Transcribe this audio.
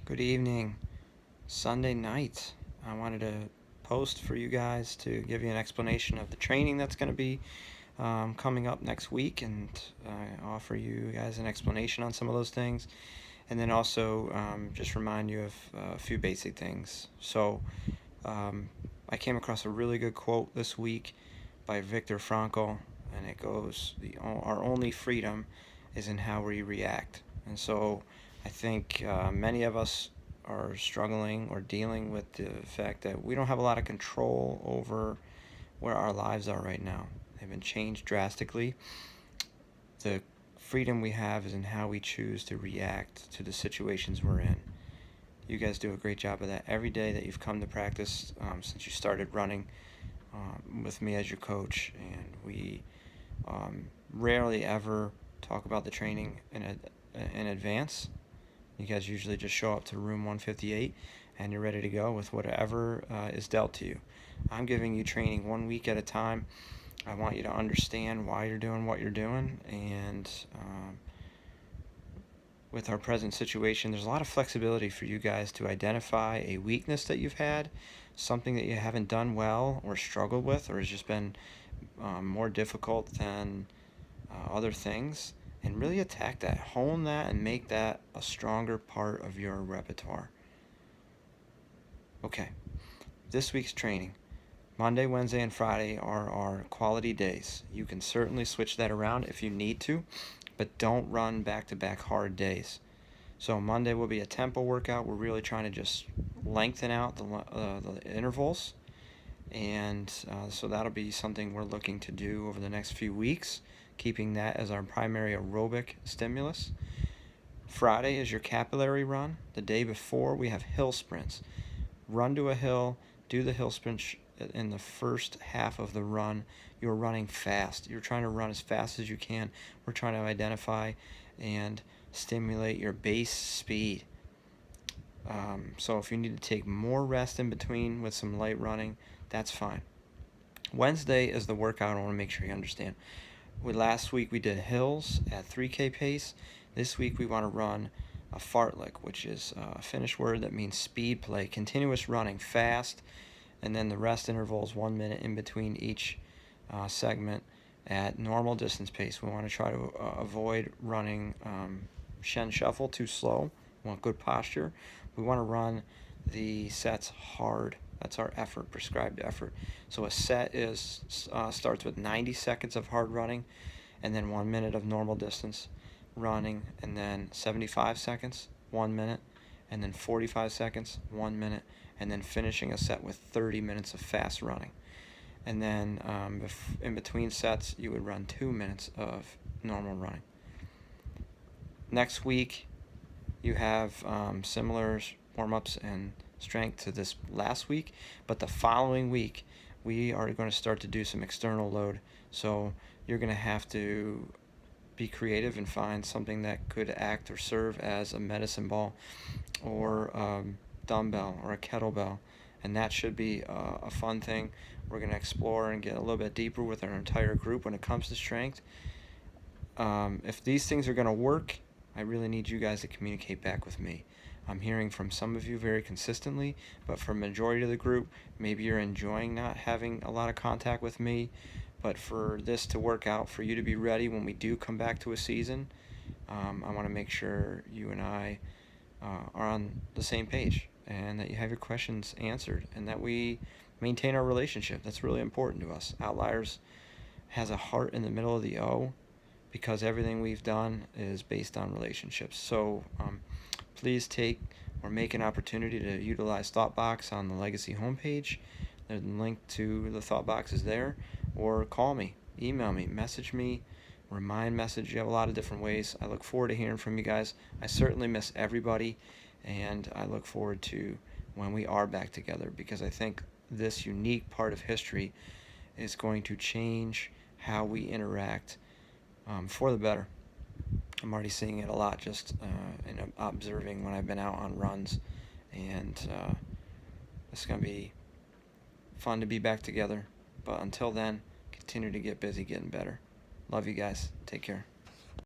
Good evening. Sunday night. I wanted to post for you guys to give you an explanation of the training that's going to be coming up next week and offer you guys an explanation on some of those things. And then also just remind you of a few basic things. So I came across a really good quote this week by Viktor Frankl, and it goes, Our only freedom is in how we react. And so I think many of us are struggling or dealing with the fact that we don't have a lot of control over where our lives are right now. They've been changed drastically. The freedom we have is in how we choose to react to the situations we're in. You guys do a great job of that every day that you've come to practice since you started running with me as your coach, and we rarely ever talk about the training in advance. You guys usually just show up to room 158 and you're ready to go with whatever is dealt to you. I'm giving you training 1 week at a time. I want you to understand why you're doing what you're doing, and with our present situation, there's a lot of flexibility for you guys to identify a weakness that you've had, something that you haven't done well or struggled with or has just been more difficult than other things, and really attack that, hone that, and make that a stronger part of your repertoire. Okay, this week's training. Monday, Wednesday, and Friday are our quality days. You can certainly switch that around if you need to, but don't run back-to-back hard days. So Monday will be a tempo workout. We're really trying to just lengthen out the intervals, and so that'll be something we're looking to do over the next few weeks, keeping that as our primary aerobic stimulus. Friday is your capillary run. The day before, we have hill sprints. Run to a hill, do the hill sprint in the first half of the run. You're running fast. You're trying to run as fast as you can. We're trying to identify and stimulate your base speed. So if you need to take more rest in between with some light running, that's fine. Wednesday is the workout I want to make sure you understand. Last week we did hills at 3K pace. This week we want to run a fartlek, which is a Finnish word that means speed play, continuous running, fast, and then the rest intervals 1 minute in between each segment at normal distance pace. We want to try to avoid running Shen Shuffle too slow. We want good posture. We want to run the sets hard. That's our effort, prescribed effort. So a set starts with 90 seconds of hard running, and then 1 minute of normal distance running, and then 75 seconds, 1 minute, and then 45 seconds, 1 minute, and then finishing a set with 30 minutes of fast running. And then in between sets, you would run 2 minutes of normal running. Next week, you have similar warm-ups and strength to this last week, but the following week, we are going to start to do some external load. So you're going to have to be creative and find something that could act or serve as a medicine ball or dumbbell or a kettlebell, and that should be a fun thing. We're going to explore and get a little bit deeper with our entire group when it comes to strength. If these things are going to work, I really need you guys to communicate back with me. I'm hearing from some of you very consistently, but for a majority of the group, maybe you're enjoying not having a lot of contact with me. But for this to work out, for you to be ready when we do come back to a season, I want to make sure you and I are on the same page, and that you have your questions answered, and that we maintain our relationship. That's really important to us. Outliers has a heart in the middle of the O, because everything we've done is based on relationships. So please take or make an opportunity to utilize ThoughtBox on the Legacy homepage. The link to the ThoughtBox is there. Or call me, email me, message me, remind message. You have a lot of different ways. I look forward to hearing from you guys. I certainly miss everybody, and I look forward to when we are back together, because I think this unique part of history is going to change how we interact for the better. I'm already seeing it a lot just in observing when I've been out on runs, and it's going to be fun to be back together. But until then, continue to get busy getting better. Love you guys. Take care.